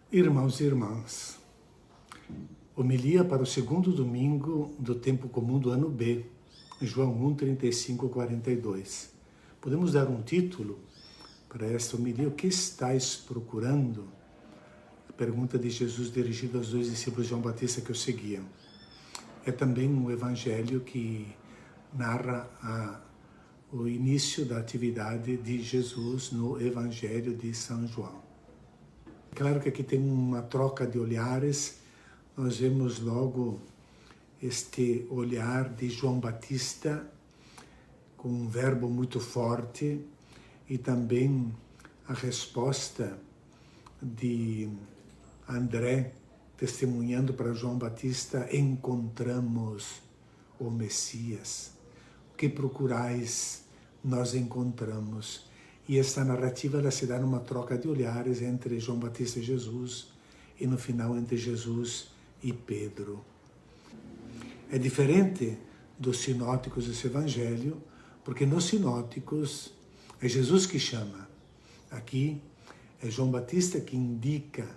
Irmãos e irmãs, homilia para o segundo domingo do tempo comum do ano B, João 1, 35, 42. Podemos dar um título para esta homilia? O que estáis procurando? A pergunta de Jesus dirigida aos dois discípulos de João Batista que o seguiam. É também um evangelho que narra o início da atividade de Jesus no Evangelho de São João. Claro que aqui tem uma troca de olhares, nós vemos logo este olhar de João Batista com um verbo muito forte e também a resposta de André testemunhando para João Batista: encontramos o Messias. O que procurais, nós encontramos. E esta narrativa ela se dá numa troca de olhares entre João Batista e Jesus, e no final entre Jesus e Pedro. É diferente dos sinóticos desse evangelho, porque nos sinóticos é Jesus que chama. Aqui é João Batista que indica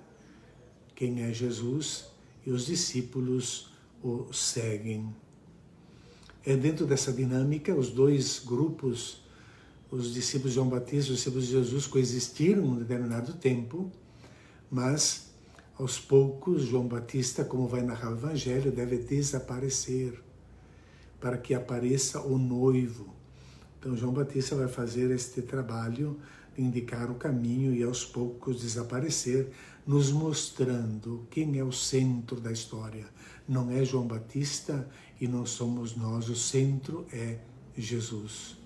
quem é Jesus e os discípulos o seguem. É dentro dessa dinâmica, os dois grupos, os discípulos de João Batista e os discípulos de Jesus, coexistiram um determinado tempo, mas aos poucos João Batista, como vai narrar o Evangelho, deve desaparecer para que apareça o noivo. Então João Batista vai fazer este trabalho de indicar o caminho e aos poucos desaparecer, nos mostrando quem é o centro da história. Não é João Batista e não somos nós, o centro é Jesus.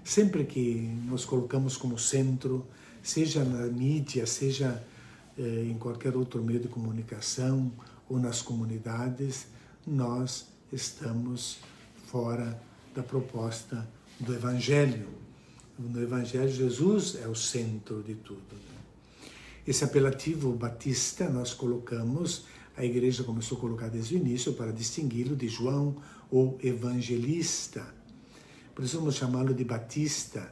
Sempre que nos colocamos como centro, seja na mídia, seja em qualquer outro meio de comunicação ou nas comunidades, nós estamos fora da proposta do Evangelho. No Evangelho, Jesus é o centro de tudo. Esse apelativo Batista nós colocamos, a igreja começou a colocar desde o início para distingui-lo de João, o evangelista. Por isso vamos chamá-lo de Batista,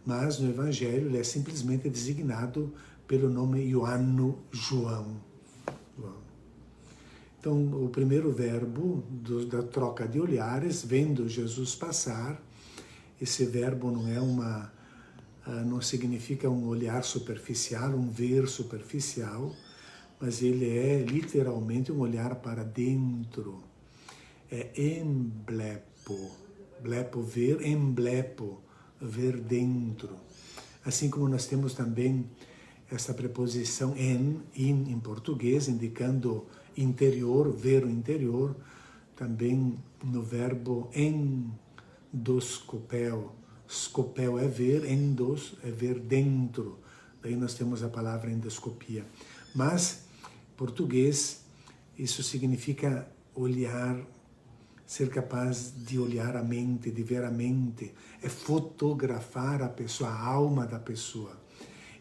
mas no Evangelho ele é simplesmente designado pelo nome Ioanno João. Então, o primeiro verbo da troca de olhares, vendo Jesus passar, esse verbo não significa um olhar superficial, um ver superficial, mas ele é literalmente um olhar para dentro. É emblepo, blepo ver, emblepo, ver dentro. Assim como nós temos também essa preposição em português, indicando interior, ver o interior, também no verbo endoscopel. Scopel é ver, endos é ver dentro. Daí nós temos a palavra endoscopia. Mas, em português, isso significa olhar, ser capaz de olhar a mente, de ver a mente. É fotografar a pessoa, a alma da pessoa.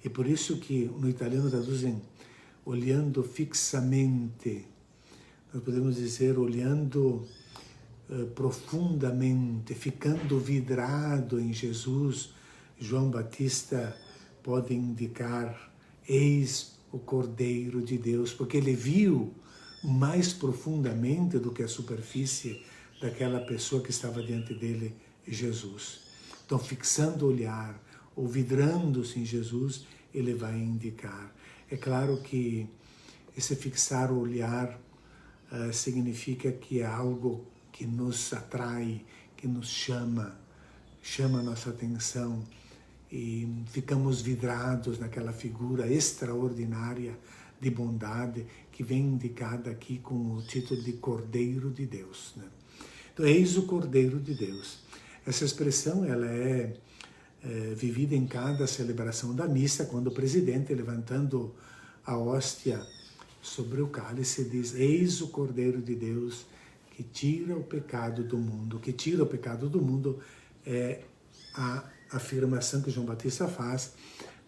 E por isso que no italiano traduzem olhando fixamente. Nós podemos dizer olhando profundamente, ficando vidrado em Jesus. João Batista pode indicar: eis o Cordeiro de Deus, porque ele viu mais profundamente do que a superfície daquela pessoa que estava diante dele, Jesus. Então, fixando o olhar, ou vidrando-se em Jesus, ele vai indicar. É claro que esse fixar o olhar significa que é algo que nos atrai, que nos chama a nossa atenção e ficamos vidrados naquela figura extraordinária de bondade que vem indicada aqui com o título de Cordeiro de Deus, né? Então, eis o Cordeiro de Deus. Essa expressão ela é vivida em cada celebração da missa, quando o presidente, levantando a hóstia sobre o cálice, diz: eis o Cordeiro de Deus que tira o pecado do mundo. Que tira o pecado do mundo é a afirmação que João Batista faz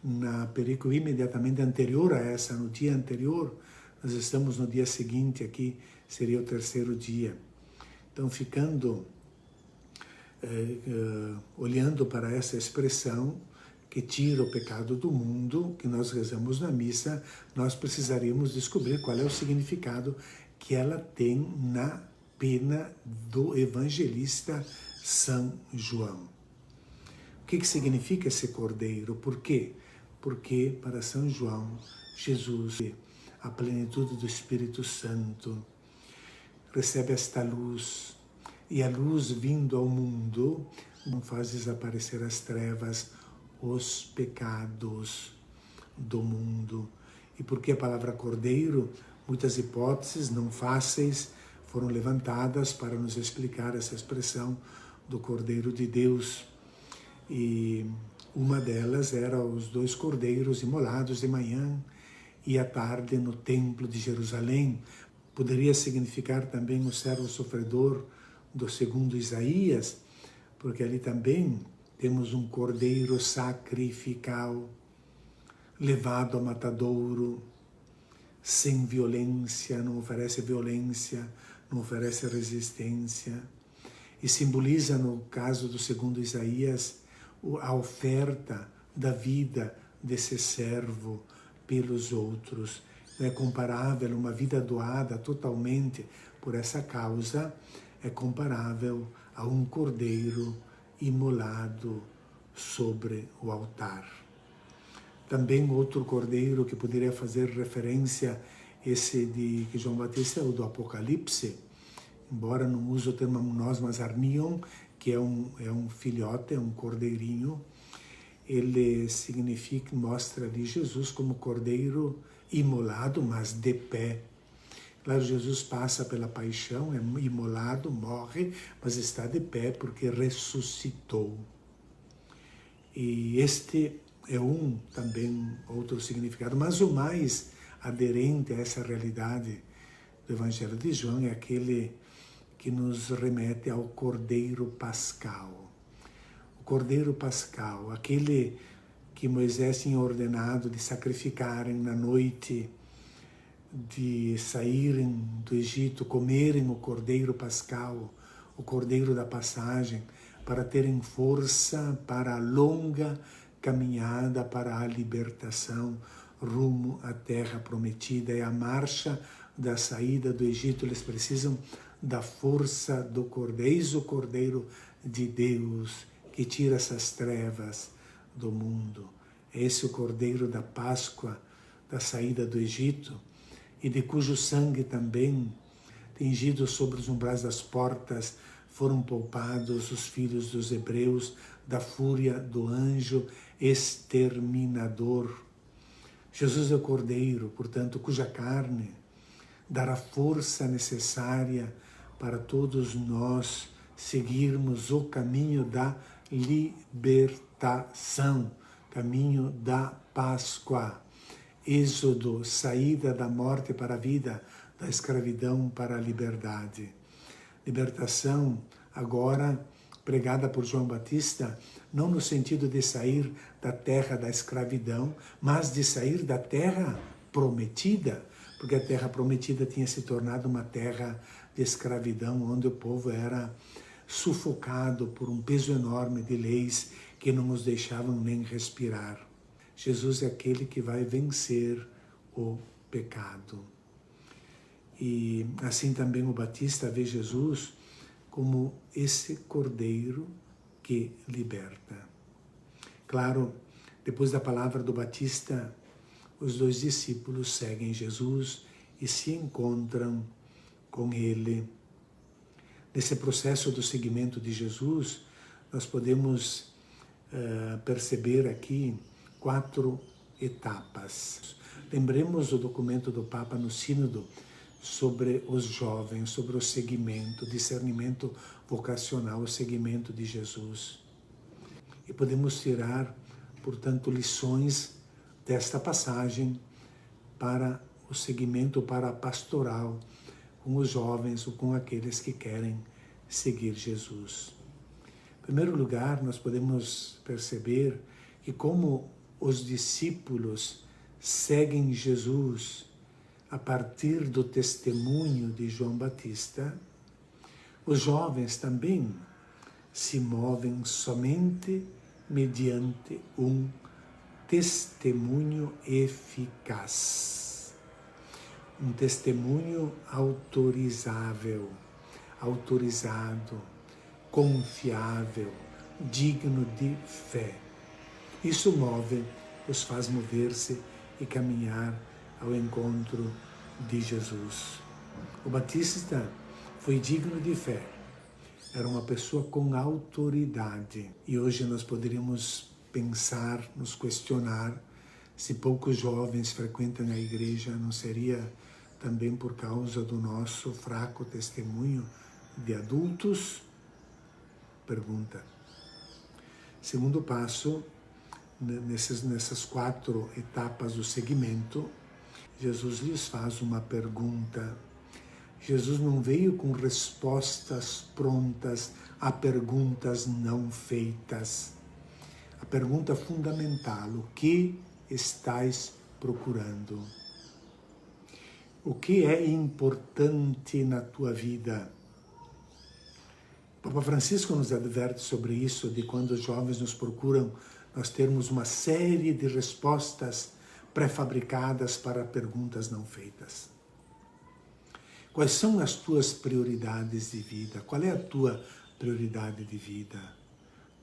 na perícope imediatamente anterior a essa, no dia anterior. Nós estamos no dia seguinte aqui, seria o terceiro dia. Então, ficando olhando para essa expressão, que tira o pecado do mundo, que nós rezamos na missa, nós precisaríamos descobrir qual é o significado que ela tem na pena do evangelista São João. O que significa esse cordeiro? Por quê? Porque para São João, Jesus, a plenitude do Espírito Santo, recebe esta luz, e a luz vindo ao mundo não faz desaparecer as trevas, os pecados do mundo. E porque a palavra cordeiro, muitas hipóteses não fáceis foram levantadas para nos explicar essa expressão do Cordeiro de Deus. E uma delas era os 2 cordeiros imolados de manhã e à tarde no templo de Jerusalém. Poderia significar também o servo sofredor do segundo Isaías, porque ali também temos um cordeiro sacrificial, levado ao matadouro, sem violência, não oferece violência, não oferece resistência. E simboliza, no caso do segundo Isaías, a oferta da vida desse servo pelos outros. É comparável, uma vida doada totalmente por essa causa, é comparável a um cordeiro imolado sobre o altar. Também outro cordeiro que poderia fazer referência, esse de que João Batista, é o do Apocalipse, embora não use o termo nós, mas arnion, que é um filhote, é um cordeirinho. Ele significa, mostra ali Jesus como cordeiro imolado, mas de pé. Claro, Jesus passa pela paixão, é imolado, morre, mas está de pé porque ressuscitou. E este é também outro significado, mas o mais aderente a essa realidade do Evangelho de João é aquele que nos remete ao Cordeiro Pascal. O Cordeiro Pascal, aquele que Moisés tinha ordenado de sacrificarem na noite, de saírem do Egito, comerem o Cordeiro Pascal, o Cordeiro da passagem, para terem força para a longa caminhada para a libertação rumo à terra prometida. É a marcha da saída do Egito. Eles precisam da força do Cordeiro. Eis o Cordeiro de Deus que tira essas trevas do mundo. Esse é o Cordeiro da Páscoa, da saída do Egito, e de cujo sangue também, tingido sobre os umbrais das portas, foram poupados os filhos dos hebreus da fúria do anjo exterminador. Jesus é o Cordeiro, portanto, cuja carne dará força necessária para todos nós seguirmos o caminho da libertação, caminho da Páscoa. Êxodo, saída da morte para a vida, da escravidão para a liberdade. Libertação, agora pregada por João Batista, não no sentido de sair da terra da escravidão, mas de sair da terra prometida, porque a terra prometida tinha se tornado uma terra de escravidão, onde o povo era sufocado por um peso enorme de leis que não os deixavam nem respirar. Jesus é aquele que vai vencer o pecado. E assim também o Batista vê Jesus como esse Cordeiro que liberta. Claro, depois da palavra do Batista, os 2 discípulos seguem Jesus e se encontram com ele. Nesse processo do seguimento de Jesus, nós podemos perceber aqui 4 etapas. Lembremos o documento do Papa no Sínodo sobre os jovens, sobre o seguimento, discernimento vocacional, o seguimento de Jesus. E podemos tirar, portanto, lições desta passagem para o seguimento, para a pastoral com os jovens ou com aqueles que querem seguir Jesus. Em primeiro lugar, nós podemos perceber que como os discípulos seguem Jesus a partir do testemunho de João Batista, os jovens também se movem somente mediante um testemunho eficaz, um testemunho autorizado, confiável, digno de fé. Isso os faz mover-se e caminhar ao encontro de Jesus. O Batista foi digno de fé, era uma pessoa com autoridade. E hoje nós poderíamos pensar, nos questionar, se poucos jovens frequentam a igreja, não seria também por causa do nosso fraco testemunho de adultos? Pergunta. Segundo passo, nessas 4 etapas do segmento, Jesus lhes faz uma pergunta. Jesus não veio com respostas prontas a perguntas não feitas. A pergunta fundamental: o que estais procurando? O que é importante na tua vida? O Papa Francisco nos adverte sobre isso, de quando os jovens nos procuram, nós termos uma série de respostas pré-fabricadas para perguntas não feitas. Quais são as tuas prioridades de vida? Qual é a tua prioridade de vida?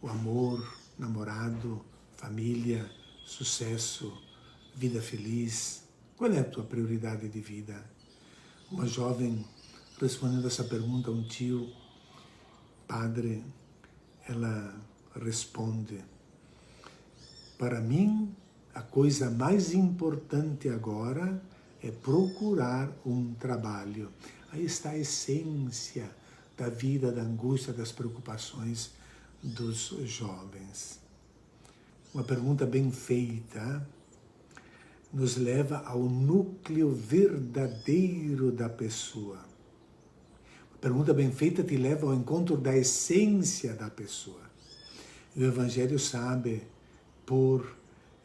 O amor, namorado, família, sucesso, vida feliz? Qual é a tua prioridade de vida? Uma jovem respondendo essa pergunta a um tio, padre, ela responde: para mim, a coisa mais importante agora é procurar um trabalho. Aí está a essência da vida, da angústia, das preocupações dos jovens. Uma pergunta bem feita nos leva ao núcleo verdadeiro da pessoa. Uma pergunta bem feita te leva ao encontro da essência da pessoa. E o Evangelho sabe por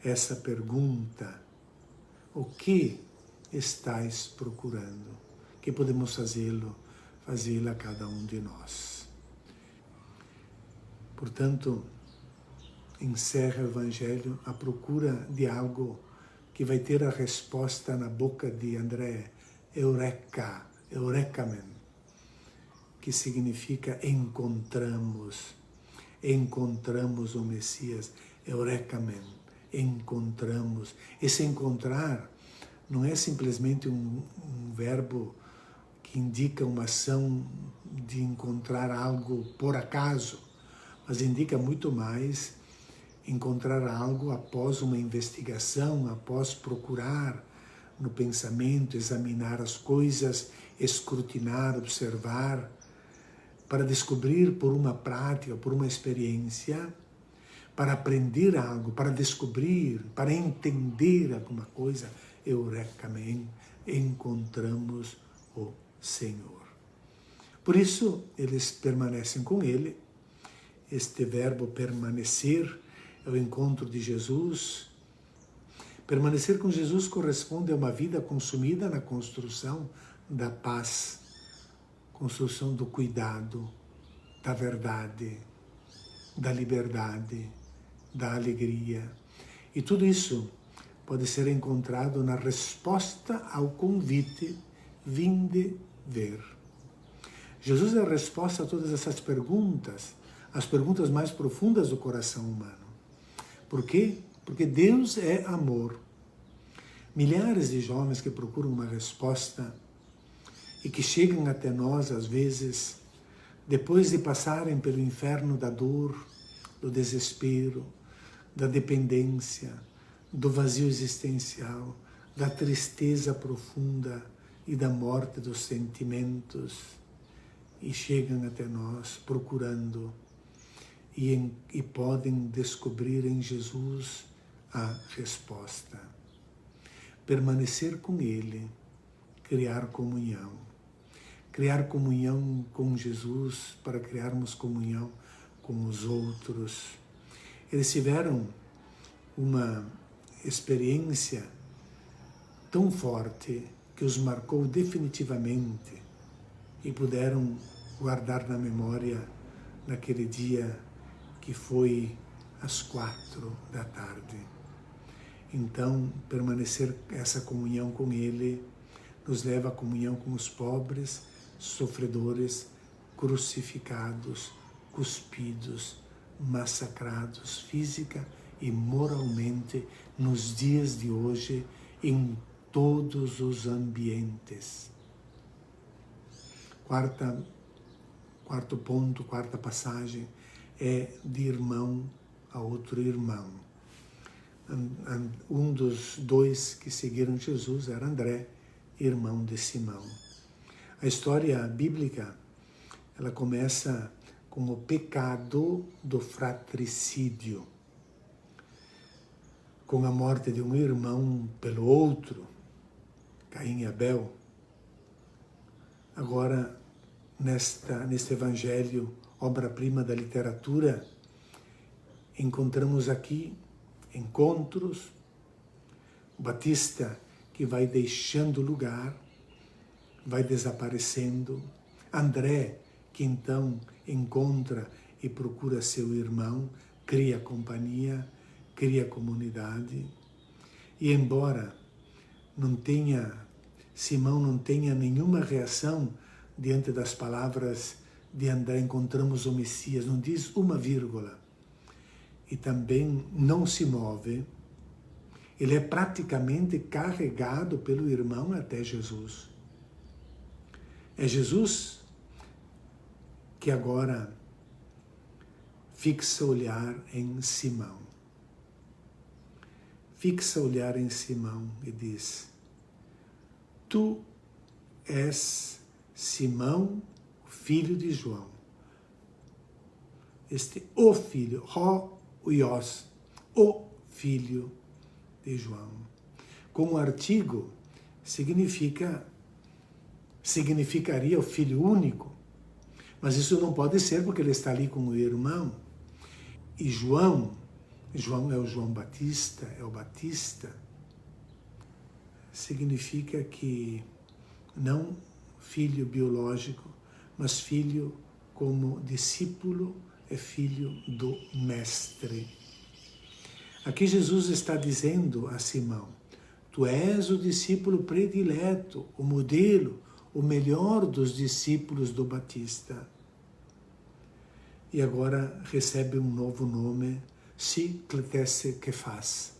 essa pergunta: o que estais procurando? Que podemos fazê-la a cada um de nós. Portanto, encerra o Evangelho à procura de algo que vai ter a resposta na boca de André, eurekamen, que significa encontramos o Messias, eurekamen, encontramos. Esse encontrar não é simplesmente um verbo que indica uma ação de encontrar algo por acaso, mas indica muito mais encontrar algo após uma investigação, após procurar no pensamento, examinar as coisas, escrutinar, observar, para descobrir por uma prática, por uma experiência, para aprender algo, para descobrir, para entender alguma coisa. Eurekamen, encontramos o Senhor. Por isso, eles permanecem com Ele. Este verbo permanecer é o encontro de Jesus. Permanecer com Jesus corresponde a uma vida consumida na construção da paz, construção do cuidado, da verdade, da liberdade, da alegria. E tudo isso pode ser encontrado na resposta ao convite: vinde ver. Jesus é a resposta a todas essas perguntas, as perguntas mais profundas do coração humano. Por quê? Porque Deus é amor. Milhares de jovens que procuram uma resposta e que chegam até nós, às vezes, depois de passarem pelo inferno da dor, do desespero, da dependência, do vazio existencial, da tristeza profunda e da morte dos sentimentos, e chegam até nós procurando e podem descobrir em Jesus a resposta. Permanecer com Ele, criar comunhão. Criar comunhão com Jesus para criarmos comunhão com os outros. Eles tiveram uma experiência tão forte que os marcou definitivamente e puderam guardar na memória naquele dia que foi às 4 da tarde. Então, permanecer essa comunhão com Ele nos leva à comunhão com os pobres, sofredores, crucificados, cuspidos, massacrados física e moralmente nos dias de hoje, em todos os ambientes. Quarto ponto, quarta passagem, é de irmão a outro irmão. Um dos dois que seguiram Jesus era André, irmão de Simão. A história bíblica, ela começa com o pecado do fratricídio, com a morte de um irmão pelo outro, Caim e Abel. Agora, neste evangelho, obra-prima da literatura, encontramos aqui encontros, o Batista que vai deixando lugar, vai desaparecendo, André que então encontra e procura seu irmão, cria companhia, cria comunidade, e embora Simão não tenha nenhuma reação diante das palavras de André, encontramos o Messias, não diz uma vírgula, e também não se move, ele é praticamente carregado pelo irmão até Jesus. É Jesus que agora fixa o olhar em Simão. Fixa o olhar em Simão e diz: Tu és Simão, o filho de João. O filho, Ios, o filho de João. Como artigo, significaria o filho único, mas isso não pode ser porque ele está ali com o irmão. E João é o João Batista, é o Batista, significa que não filho biológico, mas filho como discípulo, é filho do Mestre. Aqui Jesus está dizendo a Simão: tu és o discípulo predileto, o modelo, o melhor dos discípulos do Batista. E agora recebe um novo nome, Si cletese Kefas,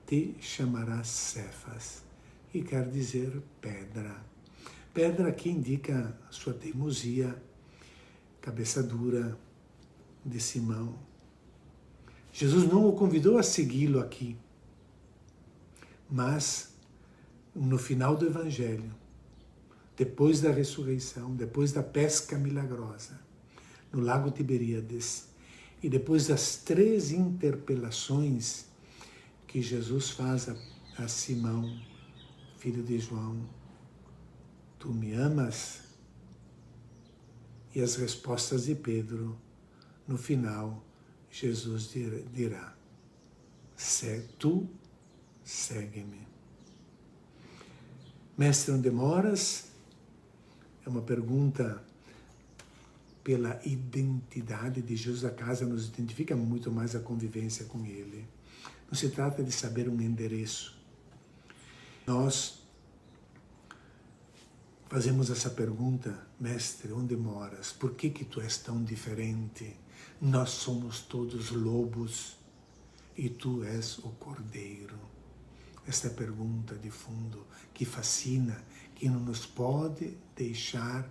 te chamarás Cefas, que quer dizer pedra. Pedra que indica sua teimosia, cabeça dura de Simão. Jesus não o convidou a segui-lo aqui, mas no final do Evangelho, depois da ressurreição, depois da pesca milagrosa, no lago Tiberíades, e depois das 3 interpelações que Jesus faz a Simão, filho de João: tu me amas? E as respostas de Pedro, no final, Jesus dirá: tu segue-me. Mestre, onde moras? É uma pergunta pela identidade de Jesus. A casa nos identifica muito mais a convivência com Ele. Não se trata de saber um endereço. Nós fazemos essa pergunta: Mestre, onde moras? Por que tu és tão diferente? Nós somos todos lobos e tu és o cordeiro. Esta é a pergunta de fundo que fascina, que não nos pode deixar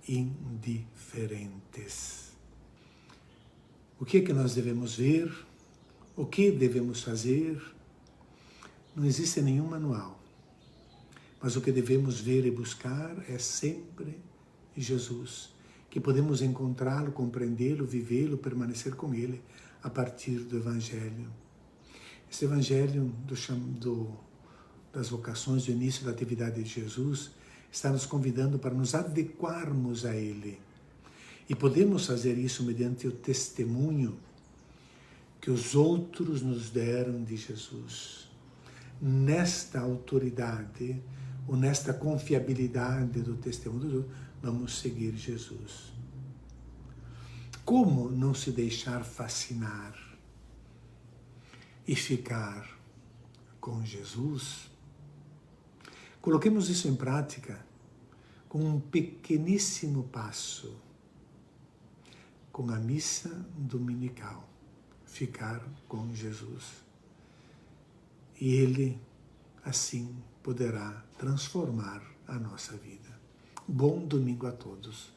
indiferentes. O que é que nós devemos ver? O que devemos fazer? Não existe nenhum manual. Mas o que devemos ver e buscar é sempre Jesus, que podemos encontrá-lo, compreendê-lo, vivê-lo, permanecer com Ele a partir do Evangelho. Este Evangelho das vocações, do início da atividade de Jesus, está nos convidando para nos adequarmos a Ele. E podemos fazer isso mediante o testemunho que os outros nos deram de Jesus. Nesta autoridade, ou nesta confiabilidade do testemunho dos outros, vamos seguir Jesus. Como não se deixar fascinar e ficar com Jesus, coloquemos isso em prática com um pequeníssimo passo, com a missa dominical, ficar com Jesus. E Ele, assim, poderá transformar a nossa vida. Bom domingo a todos.